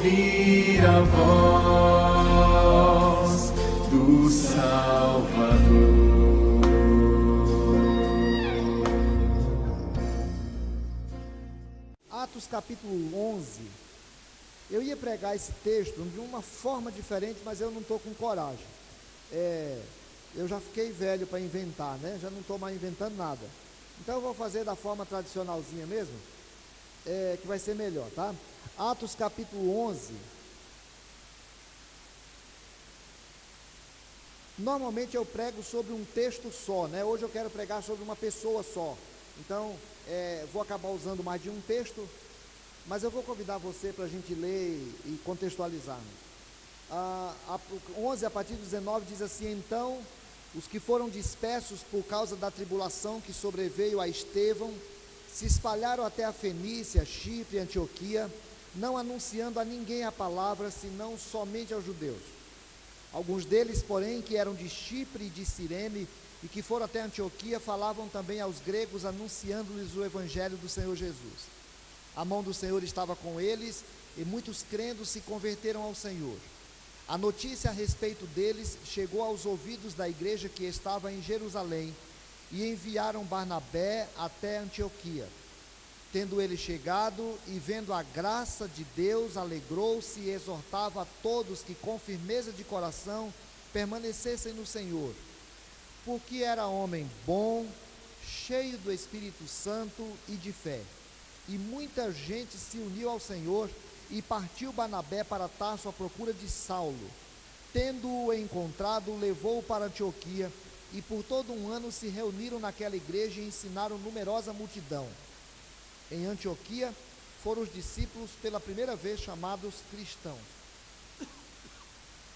ouvir a voz do Salvador. Atos capítulo 11, eu ia pregar esse texto de uma forma diferente, mas eu não estou com coragem. Eu já fiquei velho para inventar, né? Já não estou mais inventando nada. Então eu vou fazer da forma tradicionalzinha mesmo, que vai ser melhor, tá? Atos capítulo 11. Normalmente eu prego sobre um texto só, né? Hoje eu quero pregar sobre uma pessoa só. Então, vou acabar usando mais de um texto, mas eu vou convidar você para a gente ler e contextualizarmos. 11, a partir do 19, diz assim: então, os que foram dispersos por causa da tribulação que sobreveio a Estevão, se espalharam até a Fenícia, Chipre e Antioquia, não anunciando a ninguém a palavra, senão somente aos judeus. Alguns deles, porém, que eram de Chipre e de Cirene, e que foram até Antioquia, falavam também aos gregos, anunciando-lhes o evangelho do Senhor Jesus. A mão do Senhor estava com eles, e muitos crendo se converteram ao Senhor. A notícia a respeito deles chegou aos ouvidos da igreja que estava em Jerusalém, e enviaram Barnabé até Antioquia. Tendo ele chegado e vendo a graça de Deus, alegrou-se e exortava a todos que com firmeza de coração permanecessem no Senhor, porque era homem bom, cheio do Espírito Santo e de fé. E muita gente se uniu ao Senhor, e partiu Barnabé para Tarso à procura de Saulo. Tendo-o encontrado, levou-o para Antioquia, e por todo um ano se reuniram naquela igreja e ensinaram numerosa multidão. Em Antioquia foram os discípulos pela primeira vez chamados cristãos.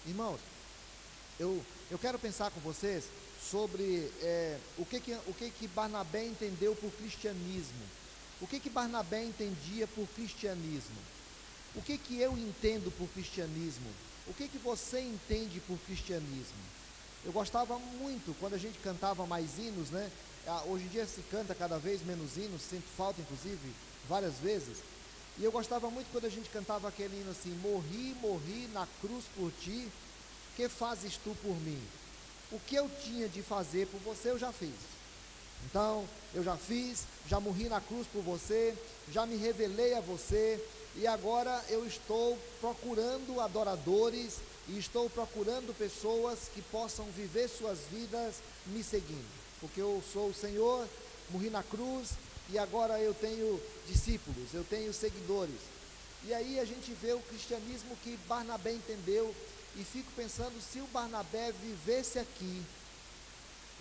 Irmãos, eu quero pensar com vocês sobre o que Barnabé entendeu por cristianismo. O que Barnabé entendia por cristianismo? O que eu entendo por cristianismo? O que você entende por cristianismo? Eu gostava muito quando a gente cantava mais hinos, né? Hoje em dia se canta cada vez menos hinos, sinto falta inclusive, várias vezes. E eu gostava muito quando a gente cantava aquele hino assim: morri na cruz por ti, que fazes tu por mim? O que eu tinha de fazer por você eu já fiz. Então, eu já fiz, já morri na cruz por você, já me revelei a você, e agora eu estou procurando adoradores, e estou procurando pessoas que possam viver suas vidas me seguindo, porque eu sou o Senhor, morri na cruz, e agora eu tenho discípulos, eu tenho seguidores. E aí a gente vê o cristianismo que Barnabé entendeu, e fico pensando, se o Barnabé vivesse aqui,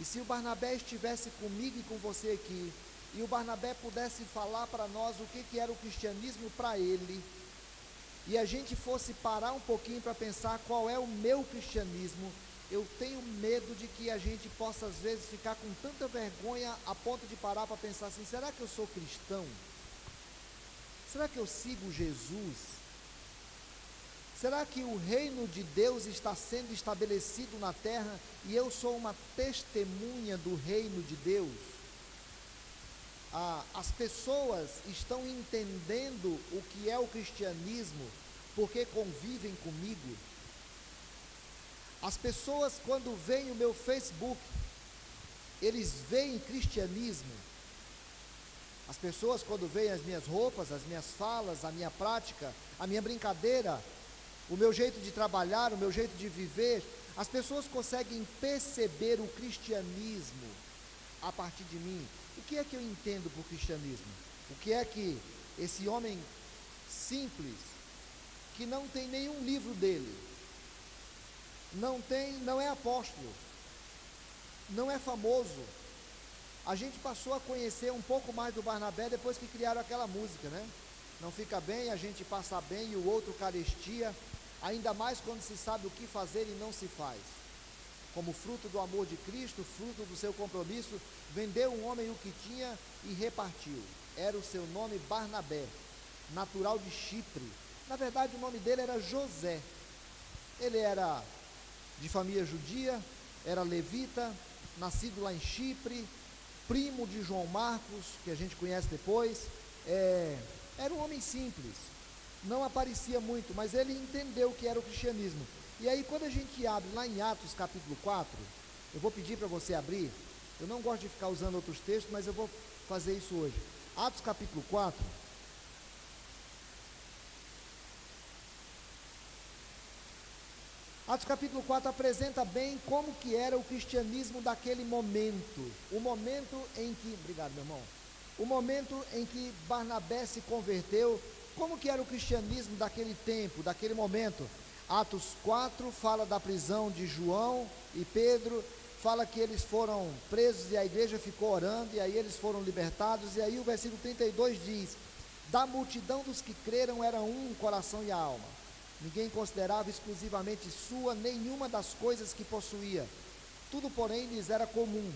e se o Barnabé estivesse comigo e com você aqui, e o Barnabé pudesse falar para nós o que era o cristianismo para ele, e a gente fosse parar um pouquinho para pensar qual é o meu cristianismo, eu tenho medo de que a gente possa às vezes ficar com tanta vergonha a ponto de parar para pensar assim: será que eu sou cristão? Será que eu sigo Jesus? Será que o reino de Deus está sendo estabelecido na terra e eu sou uma testemunha do reino de Deus? As pessoas estão entendendo o que é o cristianismo porque convivem comigo. As pessoas, quando veem o meu Facebook, eles veem cristianismo. As pessoas, quando veem as minhas roupas, as minhas falas, a minha prática, a minha brincadeira, o meu jeito de trabalhar, o meu jeito de viver, as pessoas conseguem perceber o cristianismo a partir de mim. O que é que eu entendo por cristianismo? O que é que esse homem simples, que não tem nenhum livro dele, não é apóstolo, não é famoso, a gente passou a conhecer um pouco mais do Barnabé depois que criaram aquela música, né? Não fica bem, a gente passa bem e o outro carestia, ainda mais quando se sabe o que fazer e não se faz. Como fruto do amor de Cristo, fruto do seu compromisso, vendeu um homem o que tinha e repartiu. Era o seu nome Barnabé, natural de Chipre. Na verdade o nome dele era José. Ele era de família judia, era levita, nascido lá em Chipre, primo de João Marcos, que a gente conhece depois. Era um homem simples. não aparecia muito, mas ele entendeu o que era o cristianismo. E aí, quando a gente abre lá em Atos capítulo 4, eu vou pedir para você abrir. Eu não gosto de ficar usando outros textos, mas eu vou fazer isso hoje. Atos capítulo 4. Atos capítulo 4 apresenta bem como que era o cristianismo daquele momento. O momento em que, obrigado meu irmão, o momento em que Barnabé se converteu, como que era o cristianismo daquele tempo, daquele momento. Atos 4 fala da prisão de João e Pedro, fala que eles foram presos e a igreja ficou orando, e aí eles foram libertados, e aí o versículo 32 diz: da multidão dos que creram era um o coração e a alma, ninguém considerava exclusivamente sua nenhuma das coisas que possuía, tudo porém lhes era comum.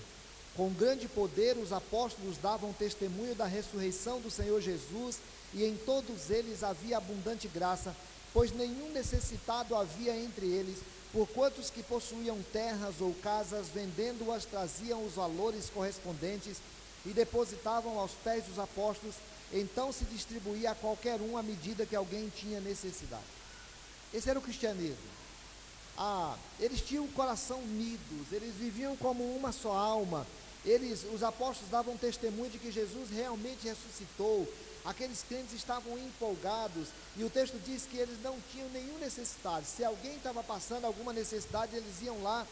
Com grande poder os apóstolos davam testemunho da ressurreição do Senhor Jesus, e em todos eles havia abundante graça, pois nenhum necessitado havia entre eles, porquanto os que possuíam terras ou casas, vendendo-as, traziam os valores correspondentes e depositavam aos pés dos apóstolos, então se distribuía a qualquer um à medida que alguém tinha necessidade. Esse era o cristianismo. Eles tinham o coração unidos, eles viviam como uma só alma. Os apóstolos davam testemunho de que Jesus realmente ressuscitou. Aqueles crentes estavam empolgados, e o texto diz que eles não tinham nenhum necessidade. Se alguém estava passando alguma necessidade, eles iam lá,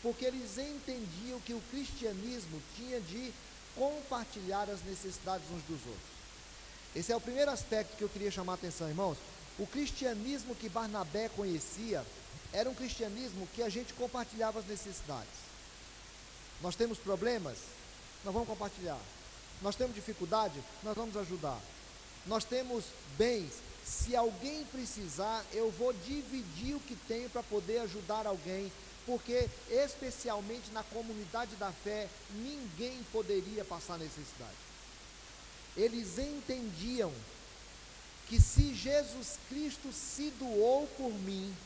porque eles entendiam que o cristianismo tinha de compartilhar as necessidades uns dos outros. Esse é o primeiro aspecto que eu queria chamar a atenção, irmãos. O cristianismo que Barnabé conhecia era um cristianismo que a gente compartilhava as necessidades. Nós temos problemas? Nós vamos compartilhar. Nós temos dificuldade? Nós vamos ajudar. Nós temos bens, se alguém precisar, eu vou dividir o que tenho para poder ajudar alguém, porque especialmente na comunidade da fé, ninguém poderia passar necessidade. Eles entendiam que se Jesus Cristo se doou por mim,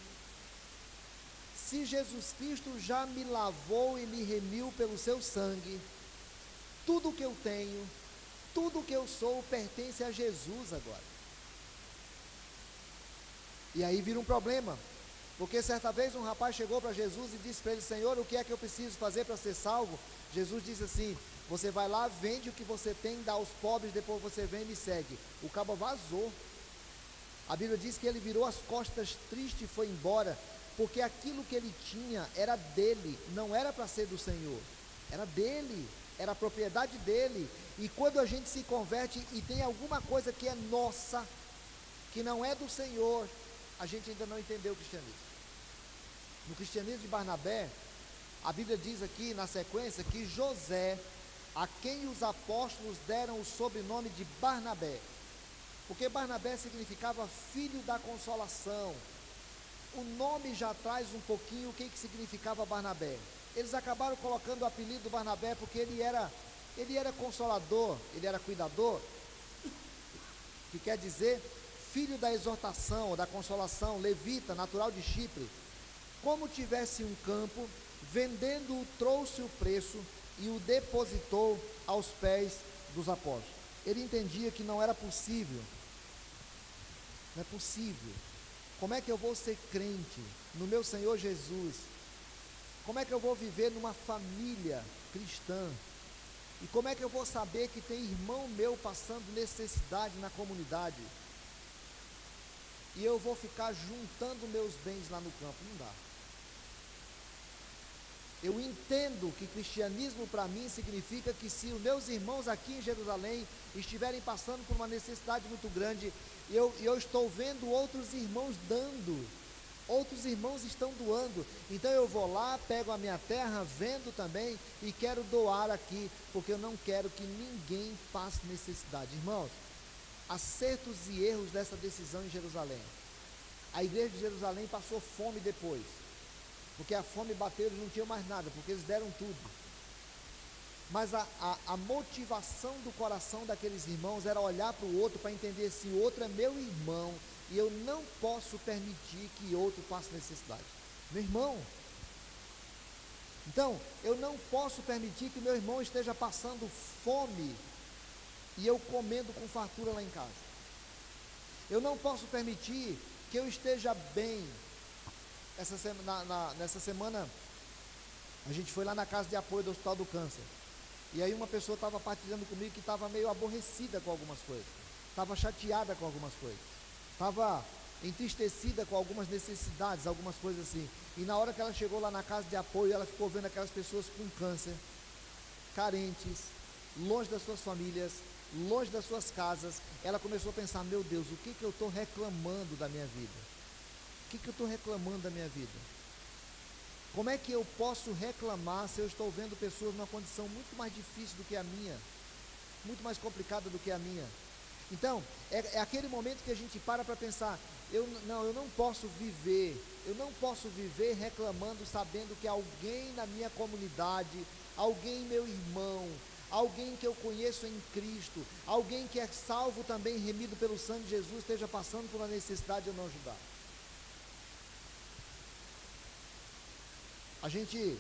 se Jesus Cristo já me lavou e me remiu pelo seu sangue, tudo que eu tenho, tudo que eu sou pertence a Jesus agora. E aí vira um problema, porque certa vez um rapaz chegou para Jesus e disse para ele: Senhor, o que é que eu preciso fazer para ser salvo? Jesus disse assim: você vai lá, vende o que você tem, dá aos pobres, depois você vem e me segue. O cabo vazou. A Bíblia diz que ele virou as costas triste e foi embora, porque aquilo que ele tinha era dele, não era para ser do Senhor, era dele, era a propriedade dele. E quando a gente se converte e tem alguma coisa que é nossa, que não é do Senhor, a gente ainda não entendeu o cristianismo. No cristianismo de Barnabé, a Bíblia diz aqui na sequência que José, a quem os apóstolos deram o sobrenome de Barnabé, porque Barnabé significava filho da consolação. O nome já traz um pouquinho o que significava Barnabé. Eles acabaram colocando o apelido do Barnabé porque ele era consolador, ele era cuidador, que quer dizer filho da exortação, ou da consolação, levita, natural de Chipre. Como tivesse um campo, vendendo-o, trouxe o preço e o depositou aos pés dos apóstolos. Ele entendia que não era possível. Não é possível. Como é que eu vou ser crente no meu Senhor Jesus? Como é que eu vou viver numa família cristã? E como é que eu vou saber que tem irmão meu passando necessidade na comunidade? E eu vou ficar juntando meus bens lá no campo? Não dá. Eu entendo que cristianismo para mim significa que se os meus irmãos aqui em Jerusalém estiverem passando por uma necessidade muito grande, eu estou vendo outros irmãos dando, outros irmãos estão doando, então eu vou lá, pego a minha terra, vendo também e quero doar aqui, porque eu não quero que ninguém passe necessidade. Irmãos, acertos e erros dessa decisão em Jerusalém. A igreja de Jerusalém passou fome depois, porque a fome bateu, eles não tinham mais nada, porque eles deram tudo. Mas a motivação do coração daqueles irmãos era olhar para o outro, para entender se o outro é meu irmão, e eu não posso permitir que outro passe necessidade. Meu irmão. Então, eu não posso permitir que meu irmão esteja passando fome, e eu comendo com fartura lá em casa. Eu não posso permitir que eu esteja bem. Nessa semana, a gente foi lá na casa de apoio do Hospital do Câncer. E aí uma pessoa estava partilhando comigo que estava meio aborrecida com algumas coisas. Estava chateada com algumas coisas. Estava entristecida com algumas necessidades, algumas coisas assim. E na hora que ela chegou lá na casa de apoio, ela ficou vendo aquelas pessoas com câncer, carentes, longe das suas famílias, longe das suas casas. Ela começou a pensar: meu Deus, o que eu estou reclamando da minha vida? O que eu estou reclamando da minha vida? Como é que eu posso reclamar se eu estou vendo pessoas numa condição muito mais difícil do que a minha, muito mais complicada do que a minha? Então, é aquele momento que a gente para pensar: eu não posso viver reclamando, sabendo que alguém na minha comunidade, alguém meu irmão, alguém que eu conheço em Cristo, alguém que é salvo também, remido pelo sangue de Jesus, esteja passando por uma necessidade de eu não ajudar. A gente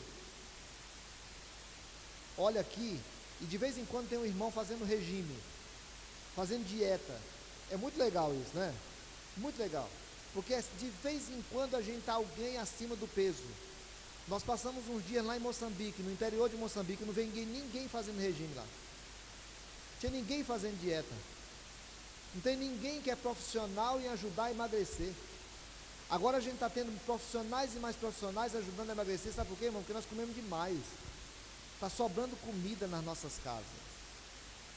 olha aqui e de vez em quando tem um irmão fazendo regime, fazendo dieta. É muito legal isso, né? Muito legal, porque de vez em quando a gente está alguém acima do peso. Nós passamos uns dias lá em Moçambique, no interior de Moçambique, não veio ninguém fazendo regime lá. Não tinha ninguém fazendo dieta. Não tem ninguém que é profissional em ajudar a emagrecer. Agora a gente está tendo profissionais e mais profissionais ajudando a emagrecer. Sabe por quê, irmão? Porque nós comemos demais. Está sobrando comida nas nossas casas.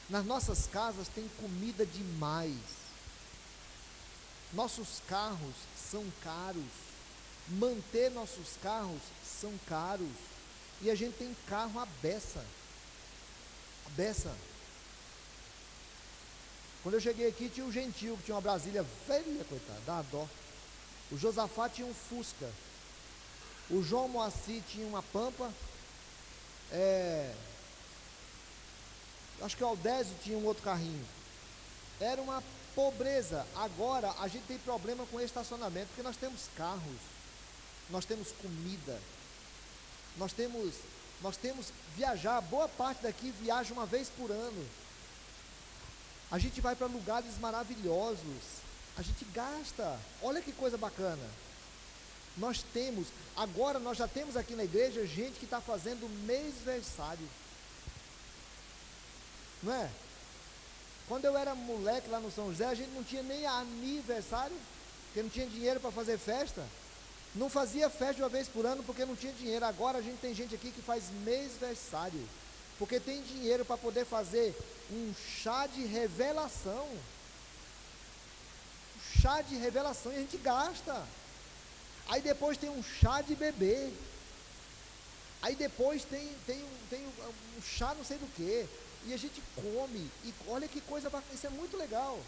Nas nossas casas tem comida demais. Nossos carros são caros. Manter nossos carros são caros. E a gente tem carro à beça. À beça. Quando eu cheguei aqui, tinha um Gentil, que tinha uma Brasília velha, coitado, dá uma dó. O Josafá tinha um Fusca. O João Moacir tinha uma Pampa. Acho que o Aldésio tinha um outro carrinho. Era uma pobreza. Agora a gente tem problema com estacionamento, porque nós temos carros, nós temos comida, nós temos viajar. Boa parte daqui viaja uma vez por ano. A gente vai para lugares maravilhosos. A gente gasta. Olha que coisa bacana. Agora nós já temos aqui na igreja gente que está fazendo mêsversário. Não é? Quando eu era moleque lá no São José, a gente não tinha nem aniversário, porque não tinha dinheiro para fazer festa. Não fazia festa de uma vez por ano porque não tinha dinheiro. Agora a gente tem gente aqui que faz mêsversário, porque tem dinheiro para poder fazer um chá de revelação. Chá de revelação, e a gente gasta. Aí depois tem um chá de bebê. Aí depois tem um chá não sei do que. E a gente come. E olha que coisa bacana. Isso é muito legal.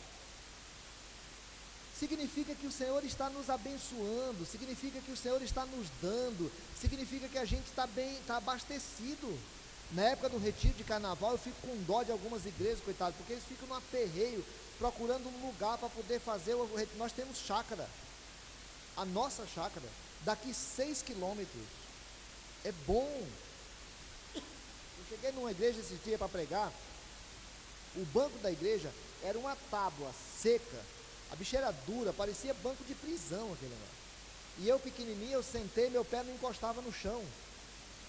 Significa que o Senhor está nos abençoando. Significa que o Senhor está nos dando. Significa que a gente está bem, está abastecido. Na época do retiro de carnaval, eu fico com dó de algumas igrejas, coitado, porque eles ficam no aperreio, procurando um lugar para poder fazer o retiro. Nós temos chácara. A nossa chácara, daqui 6 quilômetros. É bom. Eu cheguei numa igreja esse dia para pregar. O banco da igreja era uma tábua seca. A bicha era dura, parecia banco de prisão aquele negócio. E eu pequenininho, eu sentei, meu pé não encostava no chão.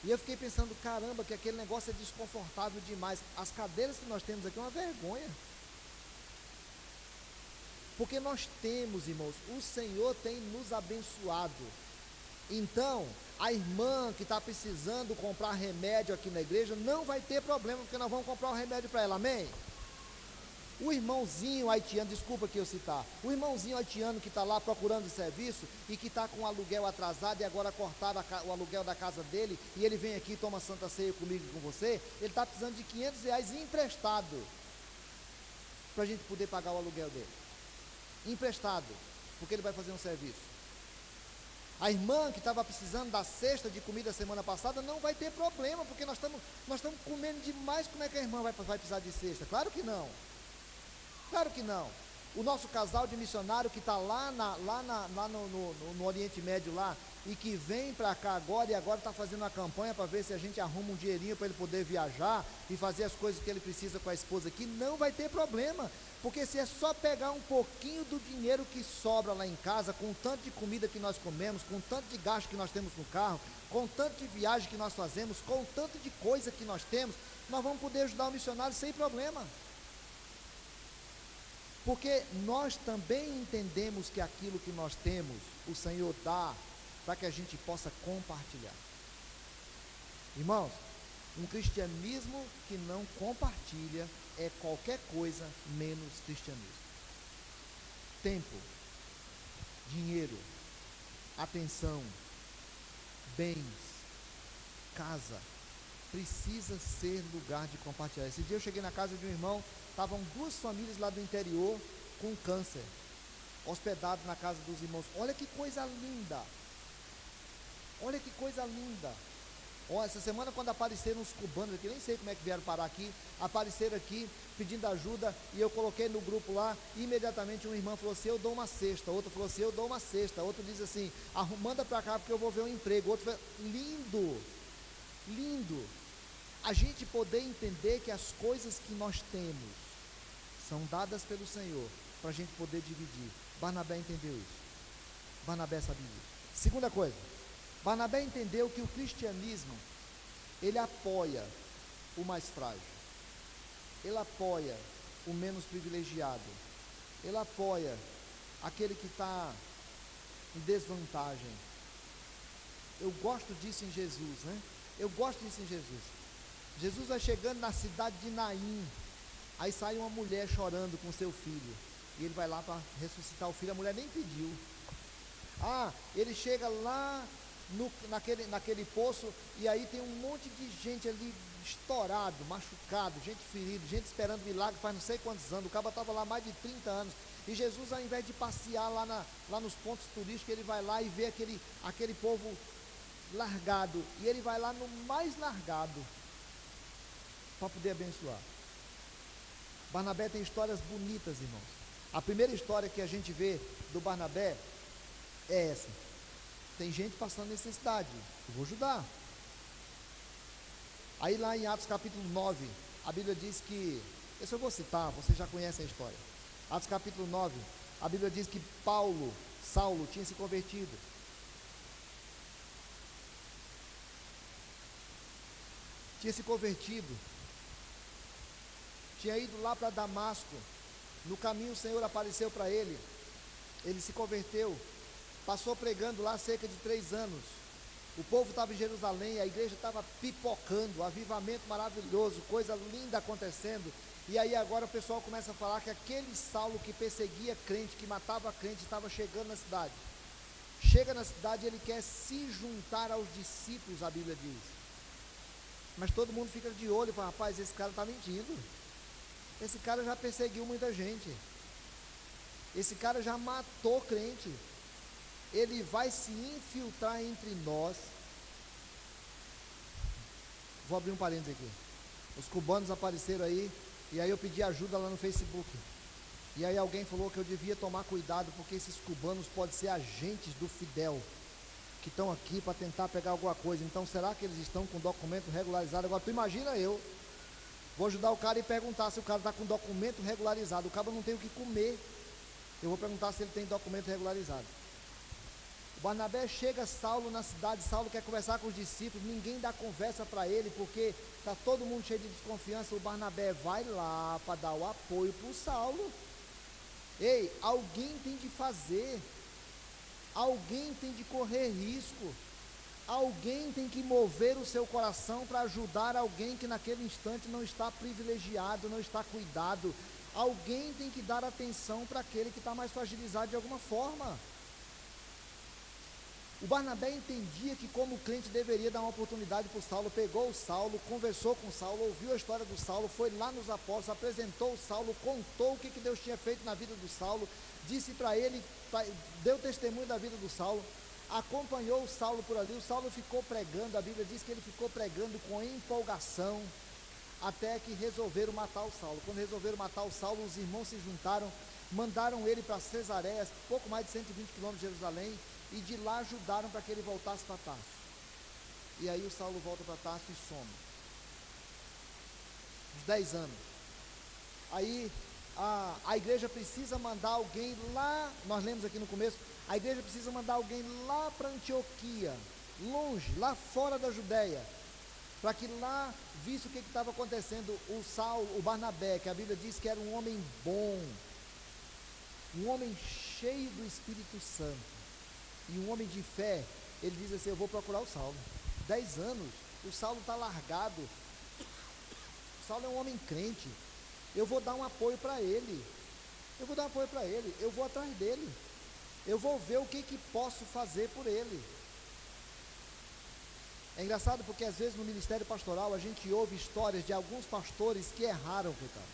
E eu fiquei pensando: caramba, que aquele negócio é desconfortável demais. As cadeiras que nós temos aqui é uma vergonha. Porque nós temos, irmãos, o Senhor tem nos abençoado. Então, a irmã que está precisando comprar remédio aqui na igreja, não vai ter problema, porque nós vamos comprar o remédio para ela, amém? O irmãozinho haitiano, desculpa que eu citar, o irmãozinho haitiano que está lá procurando serviço e que está com o aluguel atrasado e agora cortaram o aluguel da casa dele, e ele vem aqui e toma Santa Ceia comigo e com você, ele está precisando de R$500 emprestado para a gente poder pagar o aluguel dele. Emprestado, porque ele vai fazer um serviço. A irmã que estava precisando da cesta de comida semana passada não vai ter problema, porque nós estamos comendo demais. Como é que a irmã vai precisar de cesta? Claro que não. Claro que não. O nosso casal de missionário que está lá no Oriente Médio lá, e que vem para cá agora, e agora está fazendo uma campanha para ver se a gente arruma um dinheirinho para ele poder viajar e fazer as coisas que ele precisa com a esposa aqui, não vai ter problema, porque se é só pegar um pouquinho do dinheiro que sobra lá em casa, com o tanto de comida que nós comemos, com o tanto de gasto que nós temos no carro, com o tanto de viagem que nós fazemos, com o tanto de coisa que nós temos, nós vamos poder ajudar o missionário sem problema. Porque nós também entendemos que aquilo que nós temos, o Senhor dá para que a gente possa compartilhar. Irmãos, um cristianismo que não compartilha é qualquer coisa menos cristianismo. Tempo, dinheiro, atenção, bens, casa, precisa ser lugar de compartilhar. Esse dia eu cheguei na casa de um irmão, estavam 2 famílias lá do interior com câncer, hospedado na casa dos irmãos. Olha que coisa linda, olha que coisa linda. Essa semana, quando apareceram os cubanos aqui, nem sei como é que vieram parar aqui, apareceram aqui pedindo ajuda, e eu coloquei no grupo lá, e imediatamente uma irmã falou assim: eu dou uma cesta. Outra falou assim: eu dou uma cesta. Outro diz assim: manda para cá porque eu vou ver um emprego. Outro falou: lindo, lindo. A gente poder entender que as coisas que nós temos são dadas pelo Senhor, para a gente poder dividir. Barnabé entendeu isso. Barnabé sabia isso. Segunda coisa, Barnabé entendeu que o cristianismo, ele apoia o mais frágil, ele apoia o menos privilegiado, ele apoia aquele que está em desvantagem. Eu gosto disso em Jesus, né? Eu gosto disso em Jesus. Jesus vai chegando na cidade de Naim, aí sai uma mulher chorando com seu filho, e ele vai lá para ressuscitar o filho. A mulher nem pediu. Ele chega lá naquele poço, e aí tem um monte de gente ali estourado, machucado, gente ferida, gente esperando milagre faz não sei quantos anos. O cara estava lá mais de 30 anos, e Jesus, ao invés de passear lá nos pontos turísticos, ele vai lá e vê aquele povo largado, e ele vai lá no mais largado para poder abençoar. Barnabé tem histórias bonitas, irmãos. A primeira história que a gente vê do Barnabé é essa: tem gente passando necessidade, eu vou ajudar. Aí lá em Atos capítulo 9, a Bíblia diz que, esse eu vou citar, vocês já conhecem a história. Atos capítulo 9, a Bíblia diz que Saulo tinha se convertido. Tinha ido lá para Damasco. No caminho o Senhor apareceu para ele, ele se converteu, passou pregando lá cerca de 3 anos. O povo estava em Jerusalém, a igreja estava pipocando, avivamento maravilhoso, coisa linda acontecendo. E aí agora o pessoal começa a falar que aquele Saulo que perseguia crente, que matava crente, estava chegando na cidade. Chega na cidade, ele quer se juntar aos discípulos, a Bíblia diz. Mas todo mundo fica de olho e fala: rapaz, esse cara está mentindo. Esse cara já perseguiu muita gente. Esse cara já matou crente. Ele vai se infiltrar entre nós. Vou abrir um parênteses aqui. Os cubanos apareceram aí, e aí eu pedi ajuda lá no Facebook. E aí alguém falou que eu devia tomar cuidado, porque esses cubanos podem ser agentes do Fidel, que estão aqui para tentar pegar alguma coisa. Então será que eles estão com documento regularizado? Agora tu imagina, eu vou ajudar o cara e perguntar se o cara está com documento regularizado. O cara não tem o que comer, eu vou perguntar se ele tem documento regularizado. O Barnabé chega, Saulo na cidade, Saulo quer conversar com os discípulos, ninguém dá conversa para ele, porque está todo mundo cheio de desconfiança. O Barnabé vai lá para dar o apoio para o Saulo. Ei, alguém tem de fazer, alguém tem de correr risco, alguém tem que mover o seu coração para ajudar alguém que naquele instante não está privilegiado, não está cuidado. Alguém tem que dar atenção para aquele que está mais fragilizado de alguma forma. O Barnabé entendia que como crente deveria dar uma oportunidade para o Saulo. Pegou o Saulo, conversou com o Saulo, ouviu a história do Saulo, foi lá nos apóstolos, apresentou o Saulo, contou o que Deus tinha feito na vida do Saulo, disse para ele, deu testemunho da vida do Saulo, acompanhou o Saulo por ali. O Saulo ficou pregando, a Bíblia diz que ele ficou pregando com empolgação, até que resolveram matar o Saulo. Quando resolveram matar o Saulo, os irmãos se juntaram mandaram ele para Cesareia, pouco mais de 120 quilômetros de Jerusalém, e de lá ajudaram para que ele voltasse para Tarso. E aí o Saulo volta para Tarso e some. Uns 10 anos. Aí a igreja precisa mandar alguém lá, nós lemos aqui no começo, a igreja precisa mandar alguém lá para Antioquia, longe, lá fora da Judéia, para que lá visse o que estava acontecendo. O Saulo, o Barnabé, que a Bíblia diz que era um homem bom, um homem cheio do Espírito Santo, e um homem de fé, ele diz assim: eu vou procurar o Saulo. 10 anos, o Saulo está largado, o Saulo é um homem crente, eu vou dar um apoio para ele, eu vou atrás dele, eu vou ver o que posso fazer por ele. É engraçado porque às vezes no ministério pastoral a gente ouve histórias de alguns pastores que erraram, coitado,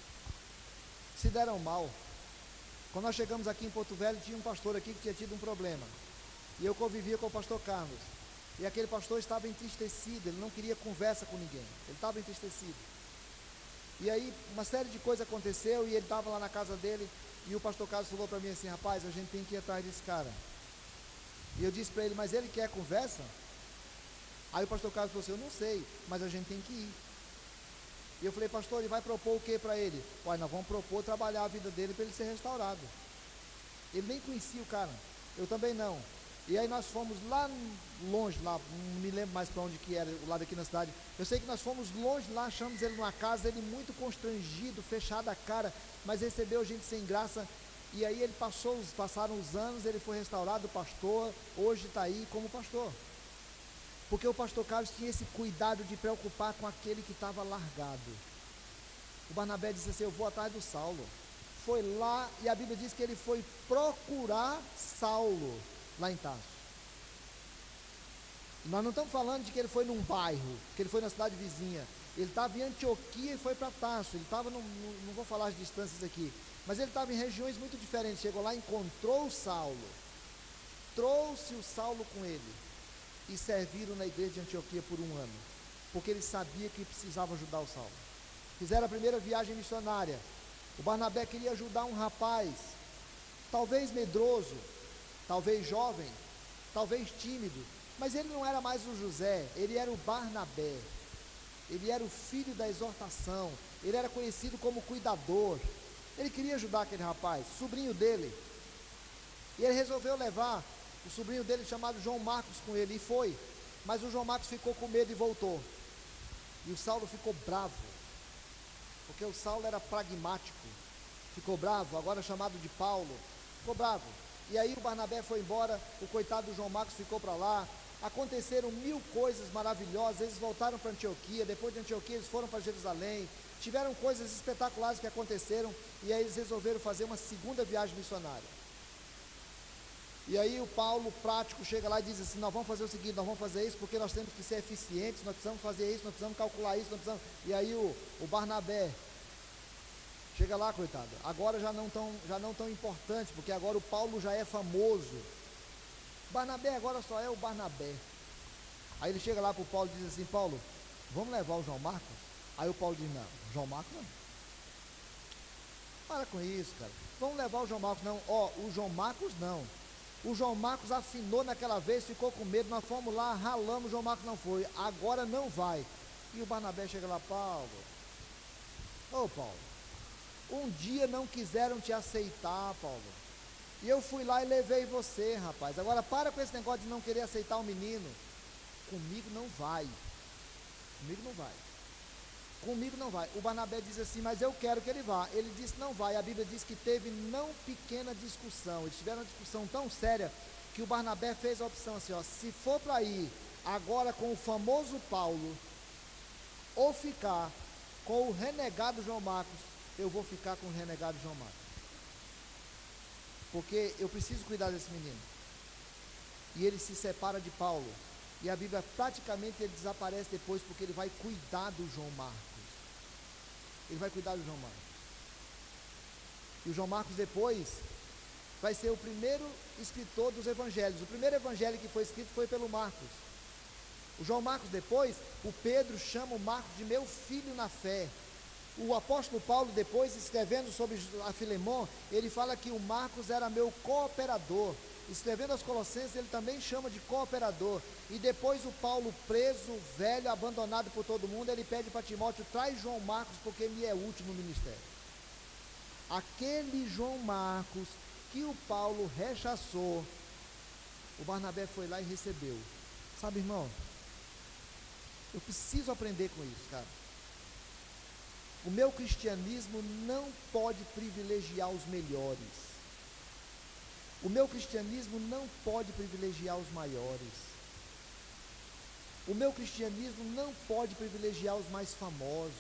se deram mal. Quando nós chegamos aqui em Porto Velho, tinha um pastor aqui que tinha tido um problema, e eu convivia com o pastor Carlos, e aquele pastor estava entristecido, ele não queria conversa com ninguém, ele estava entristecido. E aí uma série de coisas aconteceu, e ele estava lá na casa dele, e o pastor Carlos falou para mim assim: rapaz, a gente tem que ir atrás desse cara. E eu disse para ele: mas ele quer conversa? Aí o pastor Carlos falou assim: eu não sei, mas a gente tem que ir. E eu falei: pastor, ele vai propor o que para ele? Olha, nós vamos propor trabalhar a vida dele para ele ser restaurado. Ele nem conhecia o cara, eu também não. E aí nós fomos lá longe, lá, não me lembro mais para onde que era, o lado aqui na cidade. Eu sei que nós fomos longe lá, achamos ele numa casa, ele muito constrangido, fechado a cara, mas recebeu gente sem graça. E aí ele passaram os anos, ele foi restaurado pastor, hoje está aí como pastor. Porque o pastor Carlos tinha esse cuidado de preocupar com aquele que estava largado. O Barnabé disse assim: eu vou atrás do Saulo. Foi lá, e a Bíblia diz que ele foi procurar Saulo lá em Tarso. Nós não estamos falando de que ele foi num bairro, que ele foi na cidade vizinha. Ele estava em Antioquia e foi para Tarso. Ele estava, não vou falar as distâncias aqui, mas ele estava em regiões muito diferentes. Chegou lá, encontrou o Saulo, trouxe o Saulo com ele, e serviram na igreja de Antioquia por 1 ano, porque ele sabia que precisava ajudar o Saulo. Fizeram a primeira viagem missionária. O Barnabé queria ajudar um rapaz, talvez medroso, talvez jovem, talvez tímido, mas ele não era mais o José, ele era o Barnabé, ele era o filho da exortação, ele era conhecido como cuidador. Ele queria ajudar aquele rapaz, sobrinho dele, e ele resolveu levar o sobrinho dele chamado João Marcos com ele, e foi, mas o João Marcos ficou com medo e voltou, e o Saulo ficou bravo, porque o Saulo era pragmático, ficou bravo, agora chamado de Paulo, ficou bravo. E aí o Barnabé foi embora, o coitado do João Marcos ficou para lá. Aconteceram 1000 coisas maravilhosas. Eles voltaram para Antioquia, depois de Antioquia eles foram para Jerusalém, tiveram coisas espetaculares que aconteceram, e aí eles resolveram fazer uma segunda viagem missionária. E aí o Paulo prático chega lá e diz assim: nós vamos fazer o seguinte, nós vamos fazer isso porque nós temos que ser eficientes, nós precisamos fazer isso, nós precisamos calcular isso, nós precisamos... E aí o Barnabé chega lá, coitado, agora já não tão importante, porque agora o Paulo já é famoso. Barnabé agora só é o Barnabé. Aí ele chega lá para o Paulo e diz assim: Paulo, vamos levar o João Marcos? Aí o Paulo diz: não, João Marcos não. Para com isso, cara. Vamos levar o João Marcos não. O João Marcos não. O João Marcos afinou naquela vez, ficou com medo, nós fomos lá, ralamos, o João Marcos não foi. Agora não vai. E o Barnabé chega lá: Paulo, Paulo, um dia não quiseram te aceitar, Paulo, e eu fui lá e levei você, rapaz. Agora para com esse negócio de não querer aceitar o menino. Comigo não vai. Comigo não vai. O Barnabé diz assim: mas eu quero que ele vá. Ele disse: não vai. A Bíblia diz que teve não pequena discussão. Eles tiveram uma discussão tão séria que o Barnabé fez a opção assim: se for para ir agora com o famoso Paulo, ou ficar com o renegado João Marcos, eu vou ficar com o renegado João Marcos, porque eu preciso cuidar desse menino. E ele se separa de Paulo, e a Bíblia praticamente ele desaparece depois, porque ele vai cuidar do João Marcos. E o João Marcos depois vai ser o primeiro escritor dos evangelhos. O primeiro evangelho que foi escrito foi pelo Marcos. O João Marcos depois, o Pedro chama o Marcos de meu filho na fé. O apóstolo Paulo, depois, escrevendo sobre a Filemon, ele fala que o Marcos era meu cooperador. Escrevendo aos Colossenses, ele também chama de cooperador. E depois o Paulo, preso, velho, abandonado por todo mundo, ele pede para Timóteo: traz João Marcos, porque me é útil no ministério. Aquele João Marcos que o Paulo rechaçou, o Barnabé foi lá e recebeu. Sabe, irmão, eu preciso aprender com isso, cara. O meu cristianismo não pode privilegiar os melhores. O meu cristianismo não pode privilegiar os maiores. O meu cristianismo não pode privilegiar os mais famosos.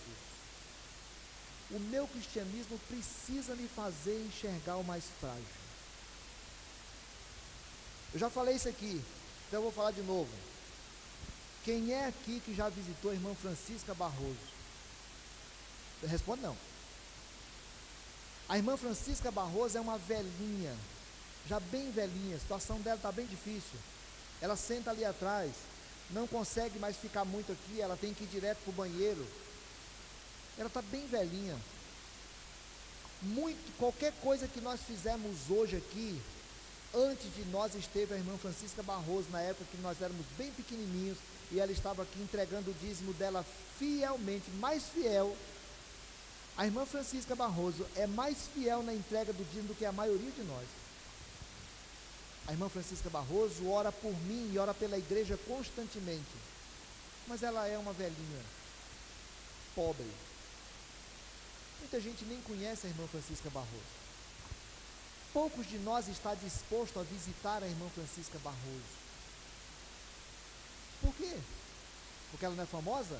O meu cristianismo precisa me fazer enxergar o mais frágil. Eu já falei isso aqui, então eu vou falar de novo. Quem é aqui que já visitou a irmã Francisca Barroso? Responde não. A irmã Francisca Barroso é uma velhinha, já bem velhinha, a situação dela está bem difícil. Ela senta ali atrás, não consegue mais ficar muito aqui, ela tem que ir direto para o banheiro. Ela está bem velhinha. Qualquer coisa que nós fizemos hoje aqui, antes de nós esteve a irmã Francisca Barroso, na época que nós éramos bem pequenininhos, e ela estava aqui entregando o dízimo dela fielmente, mais fiel. A irmã Francisca Barroso é mais fiel na entrega do dízimo do que a maioria de nós. A irmã Francisca Barroso ora por mim e ora pela igreja constantemente, mas ela é uma velhinha, pobre. Muita gente nem conhece a irmã Francisca Barroso. Poucos de nós está disposto a visitar a irmã Francisca Barroso. Por quê? Porque ela não é famosa?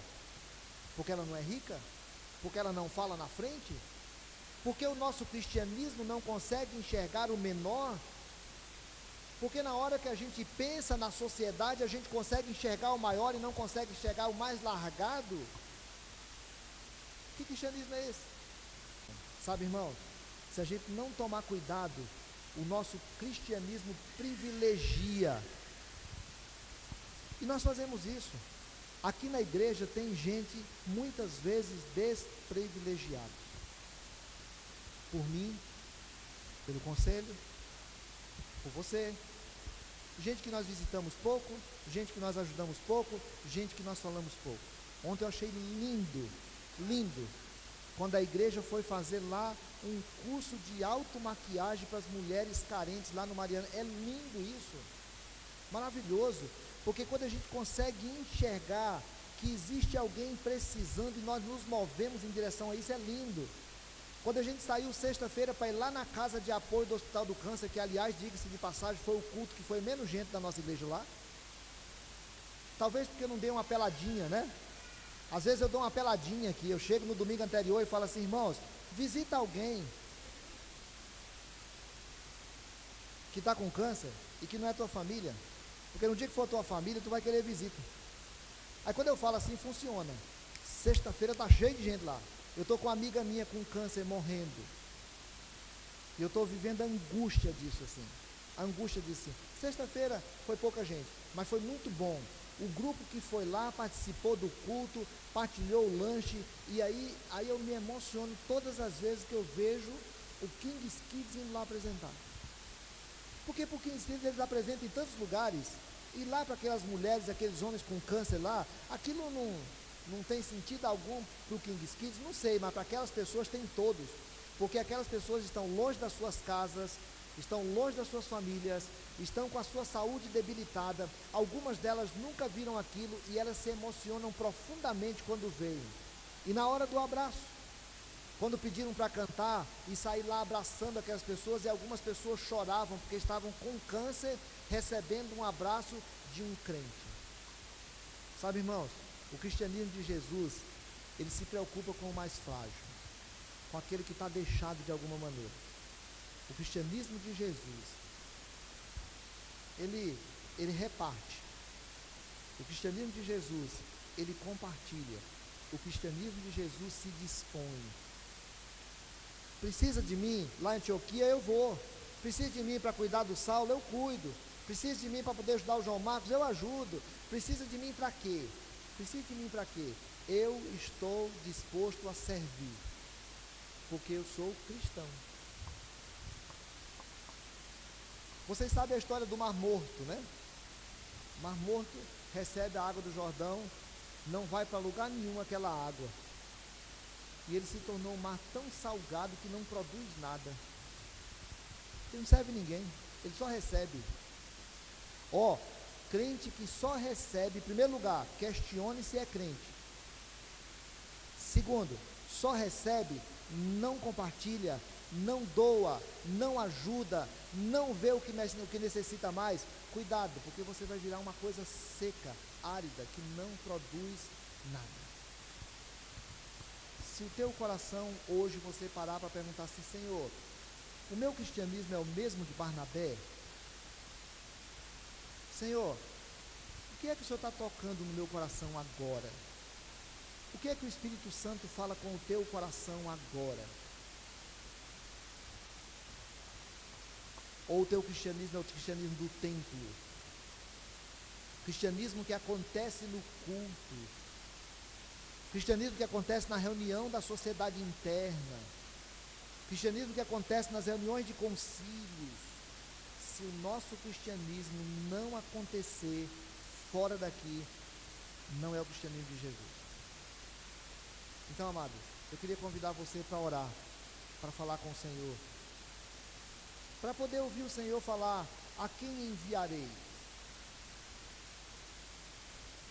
Porque ela não é rica? Porque ela não fala na frente? Porque o nosso cristianismo não consegue enxergar o menor? Porque na hora que a gente pensa na sociedade, a gente consegue enxergar o maior e não consegue enxergar o mais largado? Que cristianismo é esse? Sabe, irmão, se a gente não tomar cuidado, o nosso cristianismo privilegia. E nós fazemos isso. Aqui na igreja tem gente, muitas vezes, desprivilegiada. Por mim, pelo conselho, por você. Gente que nós visitamos pouco, gente que nós ajudamos pouco, gente que nós falamos pouco. Ontem eu achei lindo, quando a igreja foi fazer lá um curso de automaquiagem para as mulheres carentes lá no Mariana. É lindo isso, maravilhoso, porque quando a gente consegue enxergar que existe alguém precisando e nós nos movemos em direção a isso, é lindo. Quando a gente saiu sexta-feira para ir lá na casa de apoio do Hospital do Câncer, que aliás, diga-se de passagem, foi o culto que foi menos gente da nossa igreja lá, talvez porque eu não dei uma peladinha, né? Às vezes eu dou uma peladinha aqui, eu chego no domingo anterior e falo assim: irmãos, visita alguém que está com câncer e que não é tua família, porque no dia que for tua família, tu vai querer visita. Aí quando eu falo assim, funciona. Sexta-feira está cheio de gente lá. Eu estou com uma amiga minha com câncer morrendo, e eu estou vivendo a angústia disso assim, a angústia disso. Sexta-feira foi pouca gente, mas foi muito bom. O grupo que foi lá participou do culto, partilhou o lanche, e aí eu me emociono todas as vezes que eu vejo o King's Kids indo lá apresentar. Porque por King's Kids eles apresentam em tantos lugares, e lá para aquelas mulheres, aqueles homens com câncer lá, aquilo não tem sentido algum para o King's Kids, não sei, mas para aquelas pessoas tem todos, porque aquelas pessoas estão longe das suas casas, estão longe das suas famílias, estão com a sua saúde debilitada, algumas delas nunca viram aquilo e elas se emocionam profundamente quando veem. E na hora do abraço, quando pediram para cantar e sair lá abraçando aquelas pessoas, e algumas pessoas choravam porque estavam com câncer, recebendo um abraço de um crente. Sabe, irmãos, o cristianismo de Jesus, ele se preocupa com o mais frágil, com aquele que está deixado de alguma maneira. O cristianismo de Jesus, ele reparte. O cristianismo de Jesus, ele compartilha. O cristianismo de Jesus se dispõe. Precisa de mim lá em Antioquia, eu vou. Precisa de mim para cuidar do Saulo, eu cuido. Precisa de mim para poder ajudar o João Marcos, eu ajudo. Precisa de mim para quê? Precisa de mim para quê? Eu estou disposto a servir. porque eu sou cristão. Vocês sabem a história do Mar Morto, né? O Mar Morto recebe a água do Jordão, não vai para lugar nenhum aquela água. E ele se tornou um mar tão salgado que não produz nada. Ele não serve ninguém, ele só recebe. Crente que só recebe, em primeiro lugar, questione se é crente. Segundo, só recebe, não compartilha, não doa, não ajuda, não vê o que necessita mais. Cuidado, porque você vai virar uma coisa seca, árida, que não produz nada. Se o teu coração hoje você parar para perguntar assim: Senhor, o meu cristianismo é o mesmo de Barnabé? Senhor, o que é que o Senhor está tocando no meu coração agora? O que é que o Espírito Santo fala com o teu coração agora? Ou o teu cristianismo é o cristianismo do templo? Cristianismo que acontece no culto. Cristianismo que acontece na reunião da sociedade interna. Cristianismo que acontece nas reuniões de concílios. Se o nosso cristianismo não acontecer fora daqui, não é o cristianismo de Jesus. Então, amado, eu queria convidar você para orar, para falar com o Senhor, para poder ouvir o Senhor falar: a quem enviarei?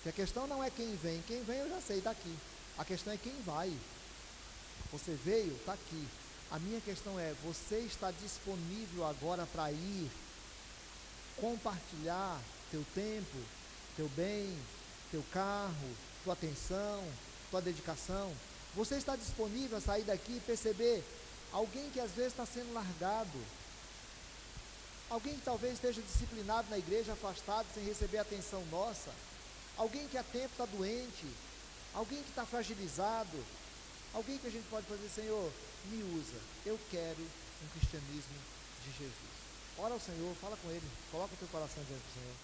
Que a questão não é quem vem eu já sei, está aqui. A questão é quem vai. Você veio, está aqui. A minha questão é: você está disponível agora para ir compartilhar teu tempo, teu bem, teu carro, tua atenção, tua dedicação? Você está disponível a sair daqui e perceber alguém que às vezes está sendo largado, alguém que talvez esteja disciplinado na igreja, afastado, sem receber atenção nossa, alguém que há tempo está doente, alguém que está fragilizado, alguém que a gente pode fazer: Senhor, me usa, eu quero um cristianismo de Jesus. Ora ao Senhor, fala com Ele, coloca o teu coração diante do Senhor.